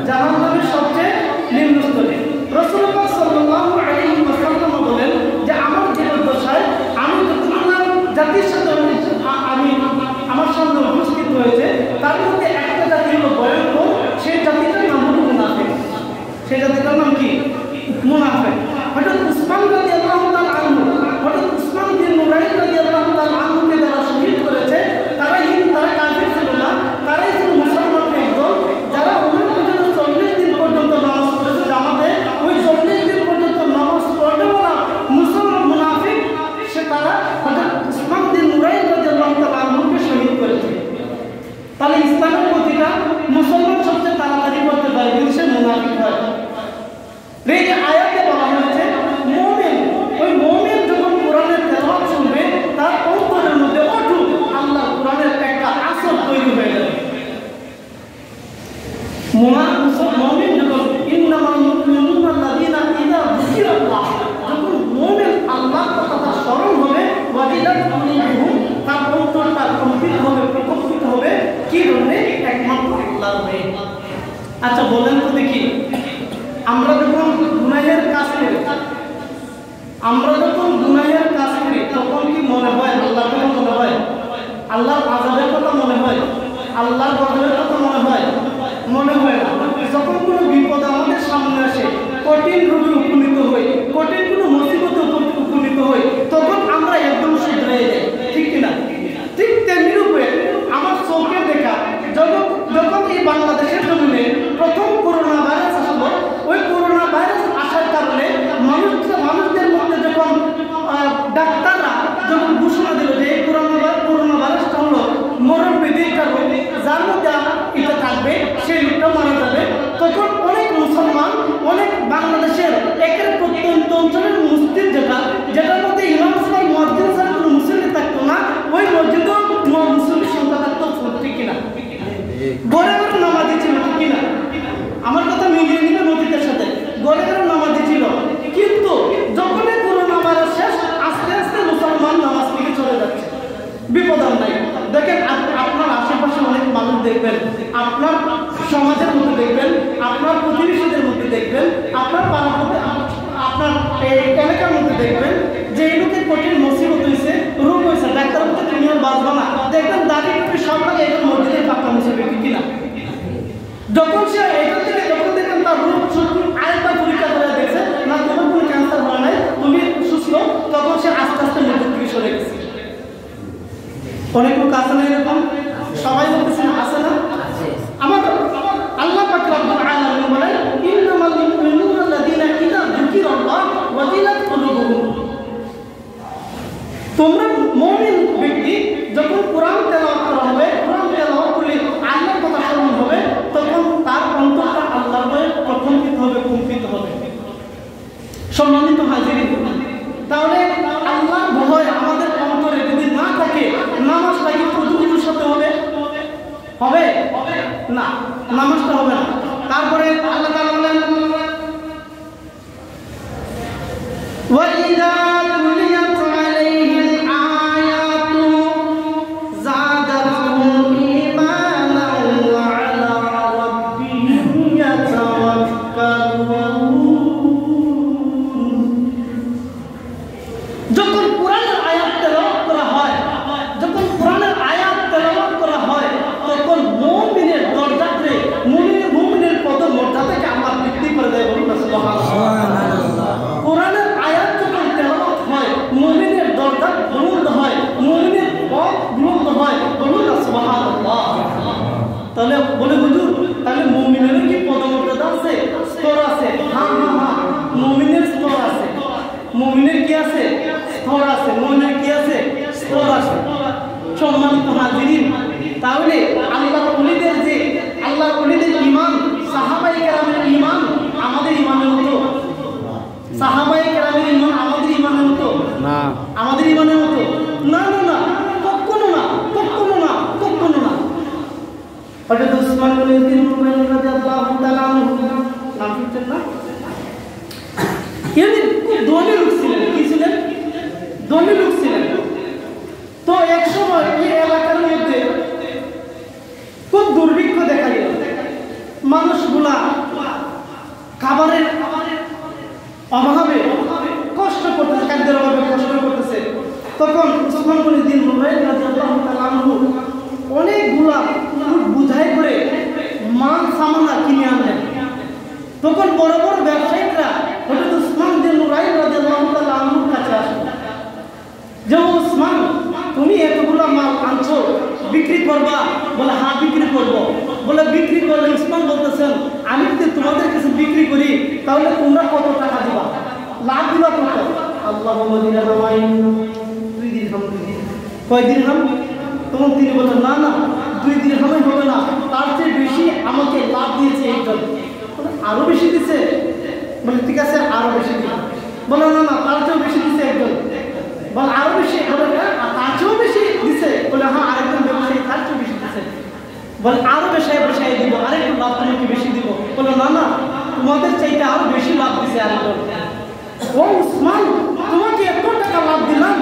জাহান্নামের সবচেয়ে নিম্ন স্তরে। রাসূলুল্লাহ সাল্লাল্লাহু আলাইহি ওয়াসাল্লাম বলেন যে আমার জীবদ্দশায় আমি যতগুলো জাতির সাথে আমি আমার সামনে উপস্থিত হয়েছে তার মধ্যে একটা জাতি হলো ভয়ঙ্কর, সেই জাতিটার নাম হলো মুনাফিক। সেই জাতিটার নাম কি? মুনাফিক। হযরত উসমান রাদিয়াল্লাহু তাআলা আনহু, হযরত উসমান বিন নুরাইন রাদিয়াল্লাহু তাআলা আনহুকে যারা শহীদ করেছে তারা কাফির ছিল না, তারাই ছিল মুসলমানদের একদল, যারা ওনার জন্য 40 দিন পর্যন্ত নামাজ পড়েছে জামাতে। ওই 40 দিন পর্যন্ত নামাজ পড়লেও না মুসলমান মুনাফিক সে তারা হযরত উসমান বিন নুরাইন রাদিয়াল্লাহু তাআলা আনহুকে শহীদ করেছে। তাহলে ইসলামের প্রতিটা মুসলমান সবচেয়ে তাড়াতাড়ি করতে পারে কিন্তু সে মুনাফিক হয়। এই যে আয়াতে বলা হয়েছে মুমিন, ওই মুমিন যখন কোরআনের তেলাওয়াত শুনবে তার অন্তরের মধ্যে অটুট আল্লাহ কোরআনের একটা আসর তৈরি হয়ে যাবে। মুমিন যখন ইন্নামাল মুমিনুনা আল্লাযীনা ইযা যুকিরাল্লাহ, যখন মুমিন আল্লাহর কথা স্মরণ হবে ওয়াজিলাত কুলুবুহুম, তার অন্তরটা কম্পিত হবে, প্রকম্পিত হবে। কি জন্য? একমাত্র আল্লাহর ভয়ে। আচ্ছা বলেন তো দেখি, আমরা যখন গুনাহের কাজ করি তখন কি মনে হয় আল্লাহর কথা মনে হয়? আল্লাহর আযাবের কথা মনে হয়? আল্লাহর গজবের কথা মনে হয়? মনে হয় না। যখন কোনো বিপদ আমাদের সামনে আসে, কঠিন রোগে উপনীত হই, কঠিন কোনো মুসিবতে উপনীত হই, তখন আমরা একদম শুধরে যাই, ঠিক কিনা? ঠিক তেমনি রূপে আমার চোখে দেখা যখন এই বাংলাদেশের জমিনে প্রথম করোনা ভাইরাস আসলো, ওই করোনা ভাইরাস আসার কারণে মানুষদের মধ্যে যখন ডাক্তাররা যখন ঘোষণা দিল যে এই করোনা ভাইরাসটা হলো মরণ ব্যাধি একটা রোগ, যার মধ্যে এটা থাকবে সেই লোকটা মারা যাবে, তখন অনেক মুসলমান, অনেক বাংলাদেশের একের প্রত্যন্ত অঞ্চলের মসজিদ যেটার মধ্যে ইমাম সাহেব মুয়াজ্জিন ছাড়া কোনো মুসল্লি থাকতো না, ওই মসজিদেও মুসল্লির সংখ্যা থাকতো, ঠিক কিনা? ঘরে ঘরে নামাজি ছিল, ঠিক কিনা? আমার কথা মিলিয়ে নিবে মসজিদের সাথে, ঘরে ঘরে নামাজি ছিল। কিন্তু যখনই করোনা ভাইরাস শেষ, আস্তে আস্তে মুসলমান নামাজ থেকে চলে যাচ্ছে, বিপদ আর নাই। দেখেন আপনার আশেপাশে অনেক মানুষ দেখবেন, আপনার সমাজের মধ্যে দেখবেন, আপনার প্রতিবেশীদের মধ্যে দেখবেন, আপনার পাড়ার মধ্যে, আপনার এলাকার মধ্যে দেখবেন যে এই লোকের কঠিন মুসিবত হয়েছে, রোগ হয়েছে, ডাক্তার মধ্যে তুমি আর বাঁচবা না, দেখবেন দাঁড়িয়ে টুপি সব লাগে একজন মসজিদের পাক্কা মুসিবত, কিনা? যখন সে এখান থেকে যখন দেখবেন তার রোগ আরেকটা পরীক্ষা করে দেখছে না তোমার কোনো ক্যান্সার হয় নাই, তুমি সুস্থ, তখন সে আস্তে আস্তে মসজিদ থেকে সরে গেছে। অনেক লোক আছে না এরকম? সবাই বলতেছেন আছে না? আমার আল্লাহ পাক রব্বুল আলামিন বলেন ইন্নামাল মুমিনুনা আল্লাযীনা ইযা যুকিরাল্লাহ ওয়াজিলাত কুলুবুহুম। তোমরা মুমিন ব্যক্তি যখন কোরআন তেলাওয়াত করা হবে, কোরআন তেলাওয়াত করলে আল্লাহর কথা স্মরণ হবে, তখন তার অন্তরটা আল্লাহর ভয়ে প্রকম্পিত হবে, কম্পিত হবে। সম্মানিত হাজিরিন, তাহলে আল্লাহর ভয় আমাদের অন্তরে যদি না থাকে, নামাজটা কি প্রতিদিনের সাথে হবে? হবে না, নামাজটা হবে না। তারপরে আল্লাহ তাআলা বলেন ওয়াইদা তুলিয়াত আলাইহিম আয়াতু যাদাতুহুম ঈমানান ওয়া আলা রাব্বিহিম ইয়াতাওয়াক্কালুন। যখন কোরআনের আয়াত তেলাওয়াত করা হয়, যখন কোরআনের আয়াত তেলাওয়াত করা হয়, তখন মুমিনের দরজাতে মুমিনের পদমর্যাদাকে আল্লাহ বৃদ্ধি করে দেয়। বলুন সুবহানাল্লাহ। কোরআনের আয়াত যখন তেলাওয়াত হয়, মুমিনের দরজা বুলন্দ হয়, মুমিনের পদ বুলন্দ হয়। বলুন সুবহানাল্লাহ। তাহলে বলে হুজুর, তাহলে মুমিনের কি পদমর্যাদা আছে, স্তর আছে? হ্যাঁ, মুমিনের স্তর আছে। মুমিনের কি আছে? স্তর আছে। মুমিনের কি আছে? স্তর আছে। সম্মানিত হাজিরিন, তাহলে আল্লাহর ওলিদের ঈমান, সাহাবায়ে কেরামের ঈমান আমাদের ঈমানের মতো? সাহাবায়ে কেরামের ঈমান আমাদের ঈমানের মতো না? আমাদের ঈমানের মতো না, না, না, কখনো না, কখনো না, কখনো না। হযরত উসমান বিন নুরাইন রাদিয়াল্লাহু তাআলা আনহু, নাম শুনছেন না? তিনি ধনী লোক ছিলেন। কি ছিলেন? ধনী লোক ছিলেন। তো এক সময় এই এলাকার মধ্যে খুব দুর্ভিক্ষ দেখা গেল। মানুষগুলা তখন উসমান গনি নুরাইন রাদিয়াল্লাহু তাআলা আনহু অনেকগুলা উট বুঝাই করে মাল সামানা কিনে আনলেন। তখন বড় বড় ব্যবসায়ীরা হযরত উসমান বিন নুরাইন রাদিয়াল্লাহু তাআলা আনহুর কাছে আসলেন যে উসমান তুমি এতগুলা মাল আনছো বিক্রি করবা? বলে হ্যাঁ বিক্রি করব। বলে বিক্রি করলে উসমান বলতেছেন আমি যদি তোমাদের কাছে বিক্রি করি তাহলে তোমরা কত টাকা দিবা, লাভ দিবা কত? আল্লাহ দুই দিরহাম। কয় দিরহাম? তখন তিনি বললেন না না 2 দিরহামে হবে না, তার চেয়ে বেশি আমাকে লাভ দিয়েছে একজন। আরো বেশি দিছে? বলে ঠিক আছে আরো বেশি দিলাম। বলে না না তার চেয়েও বেশি দিছে একজন। বলে আরো বেশি? বলে তার চেয়েও বেশি দিছে? বলে হ্যাঁ আরেকজন ব্যবসায়ী তার চেয়েও বেশি দিছে। বলে আরো বেশি দিব, আরেকটু লাভ তোমাকে বেশি দিব। বলে না না তোমাদের চাইতে আরো বেশি লাভ দিছে আরেকজন। ও উসমান তোমাকে এত টাকা লাভ দিলাম,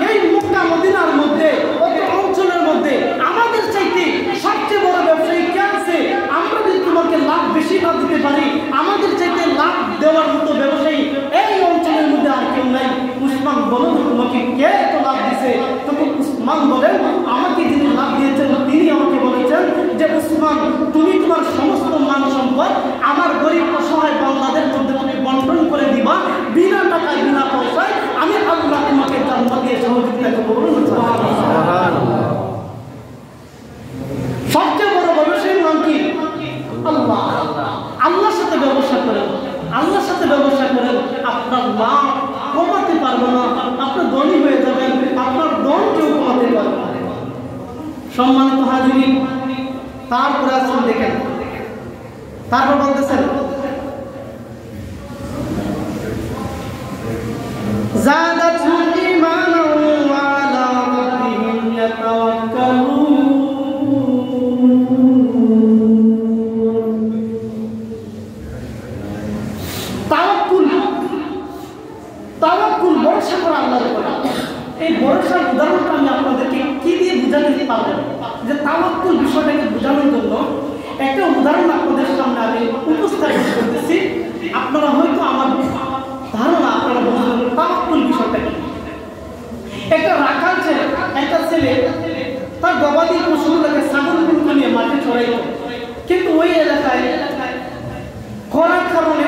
এই মক্কা মদিনার মধ্যে অত অঞ্চলের মধ্যে আমাদের চাইতে সবচেয়ে বড় ব্যবসায়ী কে আছে? আমরা যদি তোমাকে লাভ বেশি না দিতে পারি, আমাদের চাইতে লাভ দেওয়ার মতো ব্যবসায়ী এই অঞ্চলের মধ্যে আর কেউ নাই। উসমান বলো তোমাকে কে এত লাভ দিছে? তখন উসমান বলেন আমাকে যিনি লাভ দিয়েছেন তিনি আমাকে বলেছেন যে উসমান তুমি তোমার সমস্ত মান সম্পদ আমার গরিব অসহায় বান্দাদের মধ্যে তুমি বন্টন করে দিবা বিনা টাকায় বিনা পয়সায়। আমি আল্লাহ তোমাকে জান্নাত দিয়ে সহযোগিতা করব। সুবহানাল্লাহ। সবচেয়ে বড় ব্যবসায়ীর নাম কি? আল্লাহ। আল্লাহর সাথে ব্যবসা করেন, আল্লাহর সাথে ব্যবসা করেন, আপনার লাভ কমাতে পারবে না, আপনার ধনী হয়ে যাবেন, আপনার ধন কেউ কমাতে পারবে না। সম্মানিত হাজিরিন, তারপরে আসুন দেখেন, তারপর বলতেছেন যাদাতুহুম ঈমানান ওয়া আলা রাব্বিহিম ইয়াতাওয়াক্কালুন। তাওয়াক্কুল ভরসা করা আল্লাহর উপর। এই ভরসার উদাহরণটা আমি আপনাদেরকে কি দিয়ে বুঝাতে পারবো যে তাওয়াক্কুল বিষয়টাকে বোঝানোর জন্য একটা উদাহরণ আপনাদের সামনে আমি উপস্থাপন করতেছি। আপনারা হয়তো আমার ধারণা আপনারা বুঝবেন তাওয়াক্কুল বিষয়টা কি। একটা রাখাল ছেলে, একটা ছেলে তার গবাদি পশুগুলোকে ছাগলগুলোকে নিয়ে মাঠে চড়াইত, কিন্তু ওই এলাকায় খরার কারণে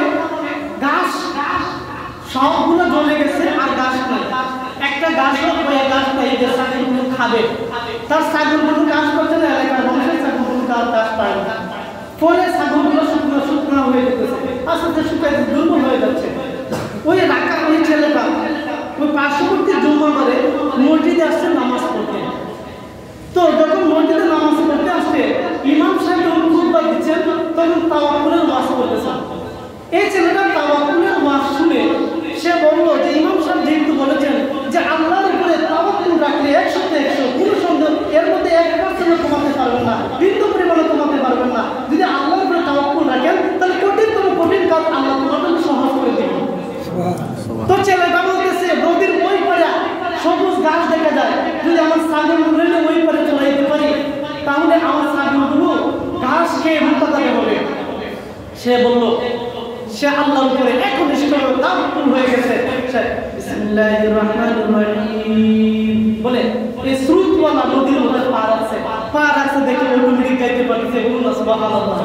ঘাস সবগুলো জ্বলে গেছে আর ঘাস নাই। একটা গাছও ওই গাছ পাই যে ছাগলগুলো খাবে, তার ছাগলগুলো ঘাস করছে না, এলাকার মানুষের ছাগলগুলো ঘাস পায় না। ফলে ছাগলগুলো শুকনো শুকনো হয়ে যেতেছে, আস্তে আস্তে শুকাইতে দুর্বল হয়ে যাচ্ছে। ওই রাখা ওই ছেলেটা ওই পার্শ্ববর্তী জুম্মাবারে মসজিদে আসছে নামাজ পড়তে। তো যখন মসজিদে নামাজ পড়তে আসছে ইমাম সাহেব যখন খুতবা দিচ্ছেন তখন তাওয়াক্কুলের ওয়াজ করতেছেন। এই ছেলেটা তাওয়াক্কুলের ওয়াজ শুনে সে বলল যে ইমাম সাহেব যেহেতু বলেছেন যে আল্লাহর উপরে তাওয়াক্কুল রাখলে 100তে 100 কোনো সন্দেহ এর মধ্যে 1% কমাতে পারবেন না, বিন্দু পরিমাণে কমাতে পারবেন না। যদি আল্লাহর উপরে তাওয়াক্কুল রাখেন তাহলে কঠিনতম কঠিন কাজ আল্লাহ তোমার জন্য সহজ করে দিবেন। তো ছেলেটা বলতেছে নদীর ওই পারে সবুজ ঘাস দেখা যায়, যদি আমার ছাগলগুলো ওই পারে চড়াইতে পারি তাহলে আমার ছাগলগুলো ঘাস খেয়ে মুক্তাদার হবে। সে বলল সে আল্লাহর উপরে একনিষ্ঠভাবে তাওয়াক্কুল হয়ে গেছে। বিসমিল্লাহির রহমানির রহিম বলে এই স্রোতওয়ালা নদীর মধ্যে পা রাখছে দেখে অটোমেটিক গাইতে পারতেছে বলুন সুবহানাল্লাহ।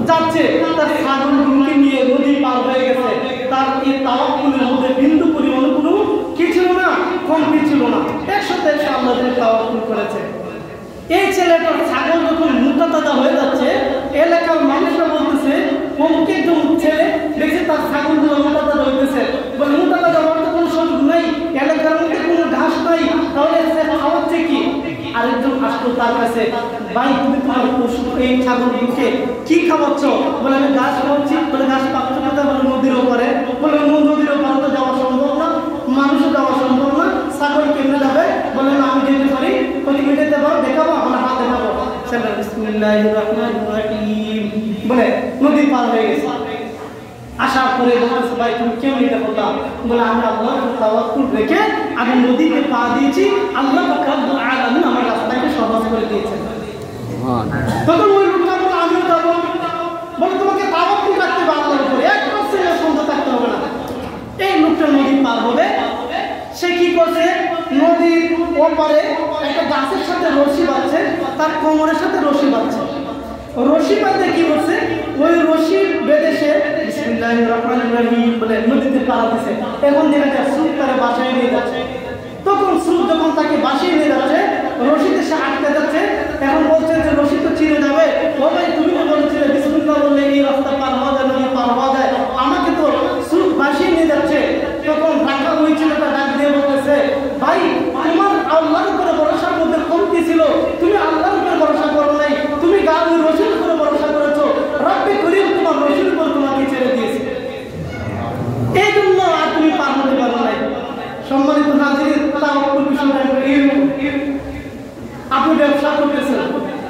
যাচ্ছে তার ছাগলগুলোকে নিয়ে নদী পার হয়ে গেছে। তার এই তাওয়াক্কুলের মধ্যে বিন্দু পরিমাণ কোনো কি ছিল না, কমতি ছিল না, 100তে 100 আল্লাহর তাওয়াক্কুল করেছে। এই ছেলেটার ছাগল যখন মুক্তাদাতা হয়ে যাচ্ছে এলাকার মানুষরা বলতেছে অমুক একজন ছেলে দেখছে তার ছাগলগুলো মুক্তাদাতা হইতেছে। বলে মুক্তাদাতা হওয়ার তো কোনো সুযোগ নাই, এলাকার মধ্যে কোনো ঘাস নাই, তাহলে সে খাওয়াচ্ছে কি? আরেকজন আসলো তার কাছে, ভাই তুমি তোমার পশু এই ছাগলগুলোকে কি খাওয়াচ্ছ? বলে আমি ঘাস খাওয়াচ্ছি। বলে ঘাস পাচ্ছ কোথায়? বলে নদীর ওপরে। বলে নদীর ওপরে তো যাওয়া সম্ভব না, মানুষও যাওয়া সম্ভব না, ছাগল কেমনে যাবে? বলে না আমি যেতে পারি। তুমি যেতে পারো, দেখাবো? আমার হাত দেখাবো। বিসমিল্লাহির রহমানির রহিম বলে নদী পার হয়ে গেছে। আসার পরে বলছে ভাই তুমি কেমন এটা করলাম? বলে আমি আল্লাহর তাওয়াক্কুল রেখে আমি নদীতে পা দিয়েছি, আল্লাহ পাক রব্বুল আলামিন আমার রাস্তাকে সহজ করে দিয়েছেন। তখন ওই লোকটা বলে আমিও যাবো। বলে তোমাকে তাওয়াক্কুল রাখতে হবে আল্লাহর উপরে, 1% সন্দেহ থাকতে হবে না। এই লোকটা নদী পার হবে, সে কি করছে? নদীর ওপারে একটা গাছের সাথে রশি বাঁধছে, তার কোমরের সাথে রশি বাঁধছে। রশি বাঁধতে কি করছে, ওই রশি বেঁধে সে বিসমিল্লাহির রহমানির রহিম বলে নদীতে পাড়া দিছে। এখন দেখা যায় স্রোত তারা বাসায় নিয়ে যাচ্ছে। তখন স্রোত যখন তাকে বাসিয়ে নিয়ে যাচ্ছে, রশিতে সে আটকে যাচ্ছে। এখন বলছে যে রশি তো ছিঁড়ে যাবে, ও ভাই তুমি তো বলেছিলে বিসমিল্লাহ বললে এই রাস্তা পার হওয়া যায়, নদী পার হওয়া যায়, আমাকে তো স্রোত বাসিয়ে নিয়ে যাচ্ছে। তখন ঢাকা ওই ছেলেটা ডাক দিয়ে বলতেছে, ভাই তোমার আল্লাহর উপরে ভরসার মধ্যে কমতি ছিল, তুমি আল্লাহর উপরে ভরসা করো নাই, তুমি ওই রশির উপরে ভরসা করেছো, রব্বে করিম তোমার রশির উপর তোমাকে ছেড়ে দিয়েছে, এই জন্য আর তুমি পার হতে পারো নাই। সম্মানিত হাজির, তাওয়াক্কুল বিষয়টা এরকম। আপনি ব্যবসা করতেছেন,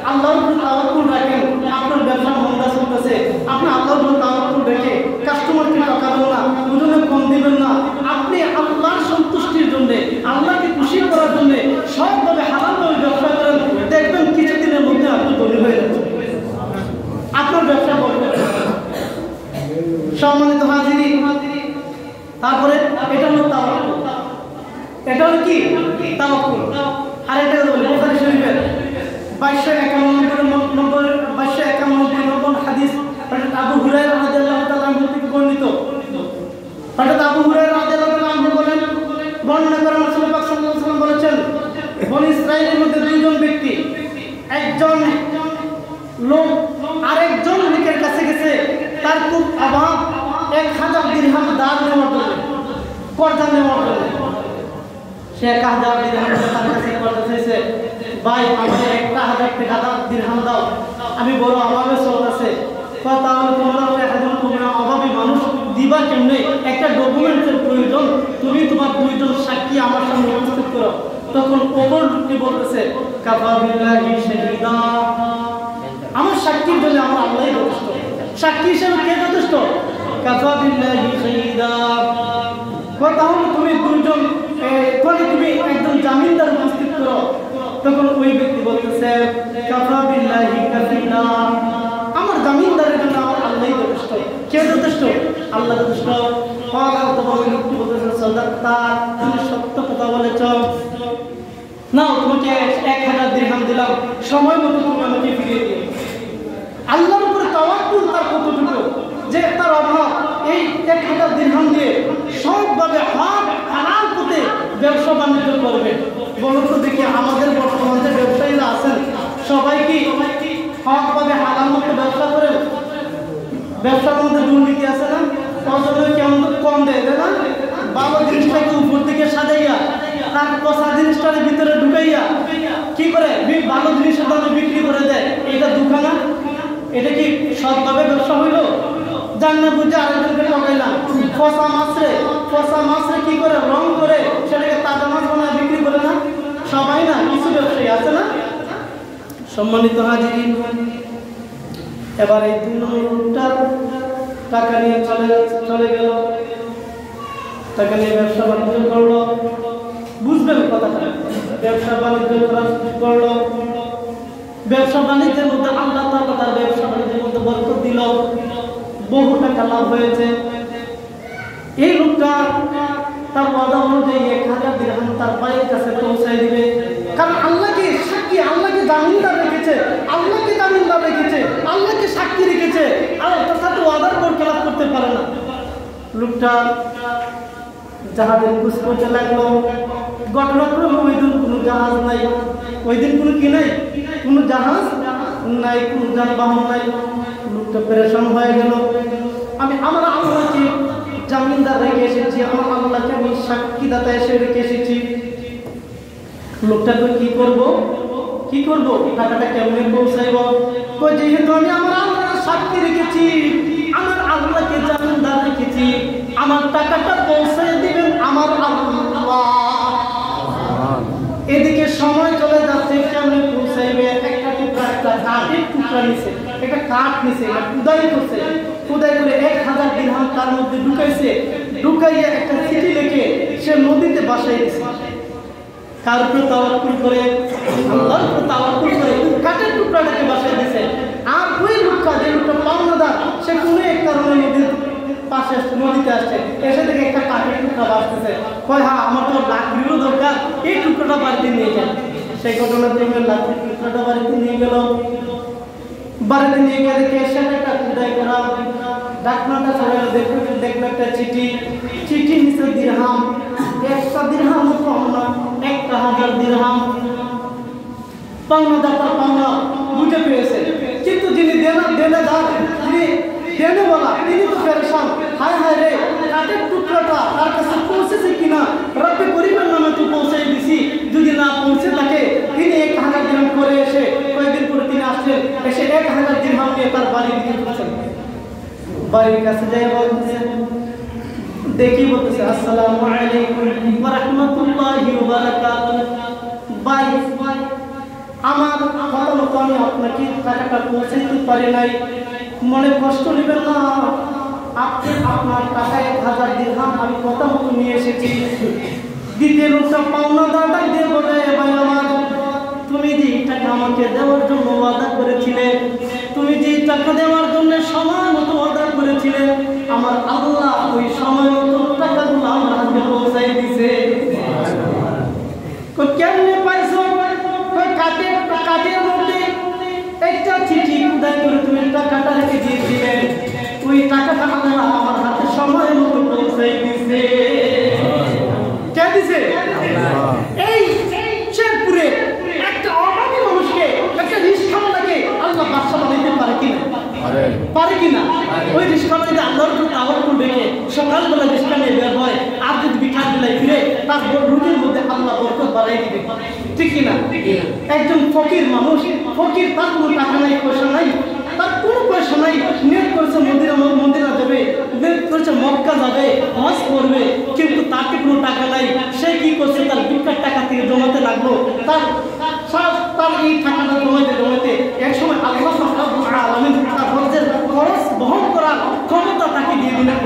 আল্লাহর উপর তাওয়াক্কুল রাখেন, আপনার ব্যবসা মন্দা চলতেছে, আপনি আল্লাহর উপর তাওয়াক্কুল রেখে কাস্টমারকে ঠকাবেন না, দুজনে কম দিবেন না, আপনি আল্লাহর সন্তুষ্টির জন্য, আল্লাহকে খুশি করার জন্য সবভাবে হালালভাবে ব্যবসা করেন, দেখবেন কিছুদিনের মধ্যে আপনি ধনী হয়ে যাচ্ছেন, আপনার ব্যবসা করবেন। সম্মানিত হাজির, তারপরে এটা হলো তাওয়াক্কুল। এটা হলো কি তাওয়াক্কুল। আর এটা হলো বুখারী শরীফের 2291 হাদিস, আবু হুরায়রা রাদিয়াল্লাহু তাআলা আনহু থেকে বর্ণিত। হযরত আবু হুরায়রা রাদিয়াল্লাহু তাআলা আনহু বলেন, বর্ণনা করেন রাসূল পাক সাল্লাল্লাহু আলাইহি ওয়াসাল্লাম বলেছেন, বনী ইসরাঈলের মধ্যে দুইজন ব্যক্তি, একজন লোক আরেকজন লোকের কাছে গেছে, তার খুব অভাব, 1000 দিরহাম দান নেওয়ার জন্য, কর্জা নেওয়ার জন্য। সে 1000 দিরহাম তার কাছে কর্জা চাইছে, ভাই আমাকে 1000 টাকা দিরহাম দাও, আমি বড় অভাবে চলতেছে। তাহলে তোমরা তোমরা অভাবী মানুষ দিবা কেমনে, একটা ডকুমেন্টের প্রয়োজন, তুমি তোমার দুইজন সাক্ষী আমার সামনে উপস্থিত করো। তখন ওপর লোকটি বলতেছে, কাফা বিল্লাহি শাহিদা, আমার সাক্ষীর জন্য আমার আল্লাহই যথেষ্ট, সাক্ষী হিসেবে কে যথেষ্ট, কাফা বিল্লাহি শাহিদা। তাহলে তুমি দুইজন, তুমি একজন জামিনদার উপস্থিত করো। তখন ওই ব্যক্তি বলতেছে, কাফা বিল্লাহি কাফিলা, আমার জামিনদারের জন্য আমার আল্লাহই যথেষ্ট। কে যথেষ্ট, আল্লাহ যথেষ্ট। ওই লোকটি বলতেছে, সাদাক্তা, তুমি সত্য কথা বলেছ, নাও তোমাকে 1000 দিরহাম দিলাম, সময় মতো তুমি আমাকে ফিরিয়ে দিও। আল্লাহর উপরে তাওয়াক্কুল তার কতটুকু, যে তার অভাব, এই 1000 দিরহাম দিয়ে সবভাবে হক হালাল পথে ব্যবসা বাণিজ্য করবে। বলুন তো দেখি, আমাদের বর্তমান যে ব্যবসায়ীরা আছেন সবাই কি হকভাবে হালাল মতো ব্যবসা করেন? ব্যবসার মধ্যে দুর্নীতি আছে না? কেমন কম দেয় না, ভালো জিনিসটাকে উপর দিকে সাজাইয়া তার পচা জিনিসটার ভিতরে ঢুকাইয়া কি করে ভালো জিনিসের দামে বিক্রি করে দেয়। এটা দুখানা, এটা কি সৎভাবে ব্যবসা হইল? জান্না বুঝে আরেকজনকে ঠকাইলাম। পচা মাছরে কি করে রং করে সেটাকে তাজা মাছ বানায় বিক্রি করে না? সবাই না, কিছু ব্যবসায়ী আছে না? সম্মানিত হাজিরিন, এবার এই 2 নম্বরটার টাকা নিয়ে চলে গেল, টাকা নিয়ে ব্যবসা বাণিজ্য করলো। বুঝবেন কথাটা, ব্যবসা বাণিজ্য করলো, ব্যবসা বাণিজ্যের মধ্যে আল্লাহ তাআলা তার ব্যবসা বাণিজ্যের মধ্যে বরকত দিল, বহু টাকা লাভ হয়েছে। এই লোকটা তার ওয়াদা অনুযায়ী 1000 দিরহাম তার ভাইয়ের কাছে পৌঁছায় দিবে, কারণ আল্লাহকে সাক্ষী, আল্লাহকে জামিনদার রেখেছে, আল্লাহকে জামিনদার রেখেছে, আল্লাহকে সাক্ষী রেখেছে, আর তার সাথে ওয়াদার পর খেলাপ করতে পারে না। লোকটা জাহাজের খোঁজ করতে লাগলো। ঘটনাক্রমে ওই দিন কোনো জাহাজ নাই, ওই দিন কোনো কি নাই, কোনো জাহাজ নাই, কোনো যানবাহন নাই। লোকটা পেরেশান হয়ে গেল, আমি আমার আল্লাহকে জামিনদার রেখে এসেছি, আমার আল্লাহকে আমি সাক্ষীদাতা এসে রেখে এসেছি। লোকটাকে কি করব, টাকাটা কেমনে পৌঁছাইব? যেহেতু আমি আমার আল্লাহ সাক্ষী রেখেছি, আমার আল্লাহকে জামিনদার রেখেছি, আমার টাকাটা পৌঁছাই দিবেন আমার আল্লাহ। এদিকে সময় চলে যাচ্ছে, কেমনে পৌঁছাইবে? একটা কাঠের টুকরা নিছে, একটা কাঠ নিছে, খুদাই করছে, খুদাই করে 1000 দিরহাম তার মধ্যে ঢুকাইয়া একটা চিঠি লিখে সে নদীতে বাসাই দিছে। কার উপর তাওয়াক্কুল করে? আল্লাহর উপর তাওয়াক্কুল করে কাঠের টুকরাটাকে বাসাই দিছে। আর ওই লোকটা, যে লোকটা পাওনাদার, সে কোনো এক কারণে নদীর পাশে নদীতে আসছে, এসে থেকে একটা কাঠের টুকরা বাঁচতেছে, কয় হ্যাঁ আমার তো লাকড়িরও দরকার, এই টুকরোটা বাড়িতে নিয়ে যান। সেই ঘটনা দেখবেন লাকড়ির টুকরোটা বাড়িতে নিয়ে গেল, বাড়িতে নিয়ে গিয়ে দেখে সেটা একটা খুদাই করা, ডাকনাটা সবাই দেখলো একটা চিঠি, চিঠি নিচে দিরহাম, একটা দিরহাম কম না, 1000 দিরহাম পাওনাদাতা পাওনা বুঝে পেয়েছে, কিন্তু যিনি দেনাদার, যিনি দেনে বলা, তিনি তো পেরেশান, হায় হায় রে কাঠের টুকরাটা তার কাছে পৌঁছেছে কিনা, রব্বে করিমের নামে তো পৌঁছে দিছি, যদি না পৌঁছে থাকে তিনি 1000 দিরহাম করে এসে কয়েকদিন পরে তিনি আসলেন, এসে 1000 দিরহাম নিয়ে তার বাড়ি দিকে পৌঁছেন। বাড়ির কাছে যাই বলতেছে, দেখি বলতেছে আসসালামু আলাইকুম ওয়া রাহমাতুল্লাহি ওয়া বারাকাতুহু, ভাই আমার কথা মতো আমি আপনাকে টাকাটা পৌঁছাইতে পারি নাই, মনে কষ্ট নেবেন না, আপনি আপনার টাকা 1000 দিরহাম আমি কথা মতো নিয়ে এসেছি। দ্বিতীয় লোকটা পাওনাদারটা দিয়ে বলে, ভাই আমার তুমি যে টাকা আমাকে দেওয়ার জন্য ওয়াদা করেছিলে, তুমি যে টাকা দেওয়ার জন্য সময় মতো ওয়াদা করেছিলে, আমার আল্লাহ ওই সময় মতো টাকাগুলো আমার হাতে পৌঁছাই দিছে। কেমনে পাইছো? কাঠের মধ্যে একটা চিঠি খুদাই করে তুমি টাকাটা রেখে দিয়েছিলে, ওই টাকাটা আল্লাহ আমার হাতে সময় মতো পৌঁছাই দিছে। কে দিছে? এই শেরপুরে একটা অভাবী মানুষকে একটা রিস্কাওয়ালাকে আল্লাহ বাদশা বানাইতে পারে কিনা? পারে কিনা? ওই রিস্কাওয়ালা আল্লাহর উপর তাওয়াক্কুল রেখে সকালবেলা রিস্কা নিয়ে বের হয়, আর যদি বিকাল বেলায় ফিরে তার রুটির মধ্যে আল্লাহ বরকত বাড়াই দিবে, ঠিক কিনা? একজন ফকির মানুষ, ফকির, তার কোনো টাকা নাই, পয়সা নাই, তার কোনো পয়সা নাই, নিয়ত করেছে মদিনা যাবে, নিয়ত করেছে মক্কা যাবে, হজ করবে, কিন্তু তার কোনো টাকা নাই। সে কি করছে? তার ভিক্ষার টাকা থেকে জমাতে লাগলো, তার এই টাকাটা জমাতে এক সময় আল্লাহ রাব্বুল আলামিন তার হজ্জের খরচ বহন করার ক্ষমতা তাকে দিয়ে দিলেন।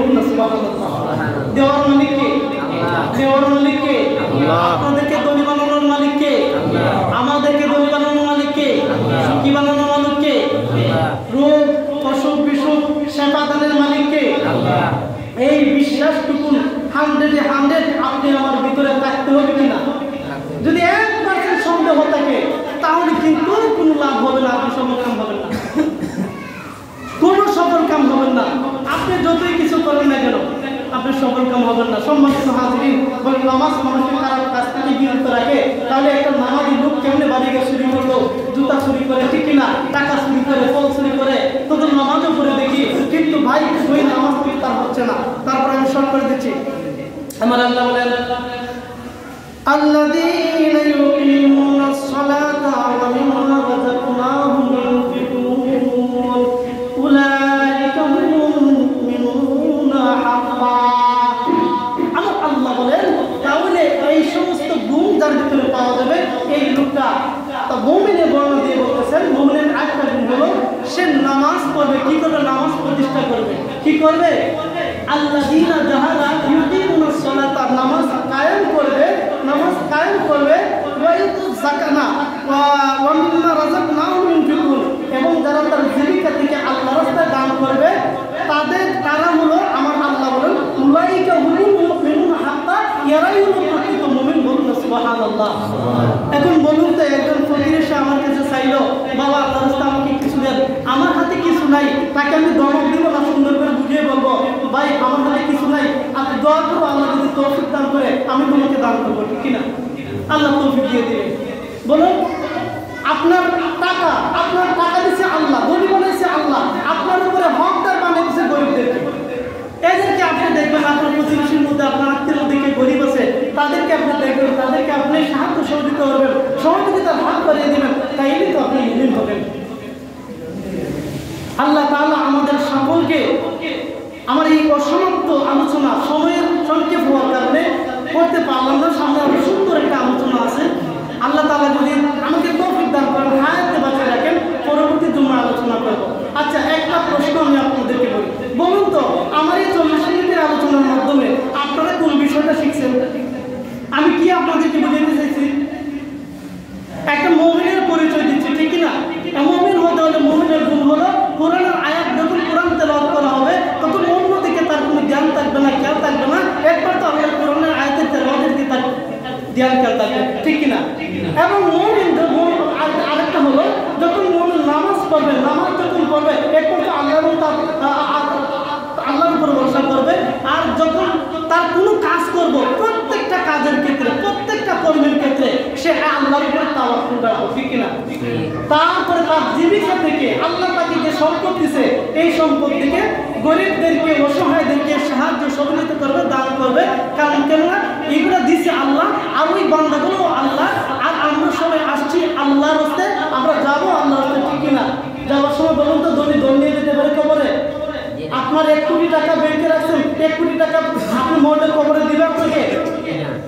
দেওয়ার মালিক কে? দেওয়ার মালিক কে? আপনাদেরকে ধনী বানানোর মালিক কে? আমাদেরকে ধনী বানানোর মালিক কে? সুখী বানানোর মালিক কে? রোগ অসুখ বিসুখ সেবা দানের মালিক কে? এই বিশ্বাসটুকু 100 আপনি আমার ভিতরে থাকতে হবে কিনা? যদি 1% সন্দেহ থাকে তাহলে কিন্তু কোনো লাভ হবে না, আপনি সফল কাম হবেন না, কোনো সফল কাম হবেন না। আপনি যতই কিছু করেন না কেন আপনি সফল কাম হবেন না। সম্মানিত হাজিরিন, বলেন নামাজ মানুষের খারাপ কাজ থেকে বিরত রাখে, তাহলে একটা নামাজি লোক কেমনে বাড়িকে চুরি করলো, জুতা চুরি করে, ঠিক কিনা, টাকা চুরি করে, ফল চুরি করে, তো নামাজও করে দেখি, কিন্তু ভাই ওই নামাজ তার হচ্ছে না। তারপর আমি শর্ট করে দিচ্ছি, আমার আল্লাহ বলেন الذين يقيمون الصلاة ومما رزقناهم ينفقون أولئك هم المؤمنون حقا। আমার আল্লাহ বলেন তাহলে এই সমস্ত গুণ যার ভিতরে পাওয়া যাবে এই লোকটা তা মুমিনের বর্ণনা দিয়ে বলতেছেন, মুমিনের একটা গুণ হলো সে নামাজ পড়বে। কি করবে? নামাজ প্রতিষ্ঠা করবে। কি করবে? আল্লাযীনা যাহারা ইউকিমুনাস সালাতা, নামাজ কায়েম করবে, নামাজ কায়েম করবে, ওয়া ইউতুজ যাকাতা ওয়া মিম্মা রাযাকনাহুম ইউনফিকুন, এবং যারা তার জীবিকা থেকে আল্লাহর রাস্তায় দান করবে, তারা হলো আমার আল্লাহ বলেন উলাইকা হুমুল মুমিনুন হাক্কা, এরাই হলো প্রকৃত মুমিন। বলুন সুবহানাল্লাহ। এখন বলুন তো, একজন ফকির এসে আমার কাছে চাইলো, বাবা আল্লাহর রাস্তায় আমাকে কিছু দেন, আমার হাতে কিছু নাই, তাকে আমি ধমক দিব না, সুন্দর করে বুঝিয়ে বলবো ভাই আমার হাতে কিছু নাই, আপনি দোয়া করো, আল্লাহ যদি তৌফিক দান করে আমি তোমাকে দান করবো, ঠিক কিনা? আল্লাহ তৌফিক দিয়ে দিবে। বলুন, আপনার টাকা দিচ্ছে আল্লাহ, গরিব বানাইছে আল্লাহ, আপনার উপরে হকদার বানিয়েছে গরিবদেরকে। এদেরকে আপনি দেখবেন, আপনার প্রতিবেশীর মধ্যে আপনার আত্মীয় দিকে গরিব আছে, তাদেরকে আপনি দেখবেন, তাদেরকে আপনি সাহায্য সহযোগিতা করবেন, সহযোগিতা ভাগ করে দিবেন, তাইলে তো আপনি মুমিন হবেন। আল্লাহ তাআলা আমাদের সকলকে, আমার এই অসমাপ্ত আলোচনা সময়ের সংক্ষেপ হওয়ার কারণে করতে পারলাম না, সামনে আরো সুন্দর একটা আলোচনা আছে। আল্লাহ তাআলা যদি আমাকে তৌফিক দান করেন, হায়াতে বাঁচিয়ে রাখেন, পরবর্তী জুমার আলোচনা করব। আচ্ছা, একটা প্রশ্ন আমি আপনাদেরকে বলি, বলুন তো আমার এই 40 মিনিটের আলোচনার মাধ্যমে আপনারা কোন বিষয়টা শিখছেন? আমি কি আপনাদেরকে বুঝাতে চাইছি? একটা মুমিনের পরিচয় দিচ্ছি, ঠিক কিনা? মুমিন হতে হলে মুমিনের গুণ হলো কোরআনের আয়াত যখন কোরআন তেলাওয়াত করা হবে তখন অন্যদিকে তার কোনো করবে একটু আল্লাহর আল্লাহর উপর ভরসা করবে। আর যখন তার কোনো কাজ করব প্রত্যেকটা কাজের ক্ষেত্রে প্রত্যেকটা কর্মের ক্ষেত্রে সে আল্লাহর উপর তাওয়াক্কুল রাখবে, ঠিক কিনা? তারপরে তার জীবিকা থেকে আল্লাহ তাকে যে সম্পদ দিছে এই সম্পদ থেকে গরিবদেরকে অসহায়দেরকে সাহায্য সহযোগিতা করবে, দান করবে। কারণ কেননা এগুলো দিছে আল্লাহ, আর ওই বান্দাগুলো আল্লাহ। আর আমরা সবাই আসছি আল্লাহর রাস্তে, আমরা যাবো আল্লাহর রাস্তে, ঠিক কিনা? যাওয়ার সময় বলুন তো ধনী নিয়ে যেতে পারে কবরে? আপনার 1 কোটি টাকা ব্যাংকে রাখছেন, 1 কোটি টাকা আপনি মরলে কবরে দিবে আপনাকে?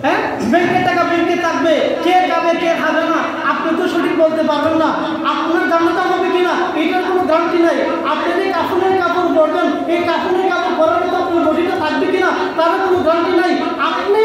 হ্যাঁ, ব্যাংকের টাকা ব্যাংকে থাকবে, কে খাবে কে খাবে না আপনি তো সঠিক বলতে পারবেন না। আপনার জান্নাত হবে কিনা এটার কোনো গ্যারান্টি নাই। আপনি যে কাফনের কাপড় পরবেন, এই কাফনের কাপড় পরার মতো আপনার বডিটা থাকবে কিনা তার কোনো গ্যারান্টি নাই। আপনি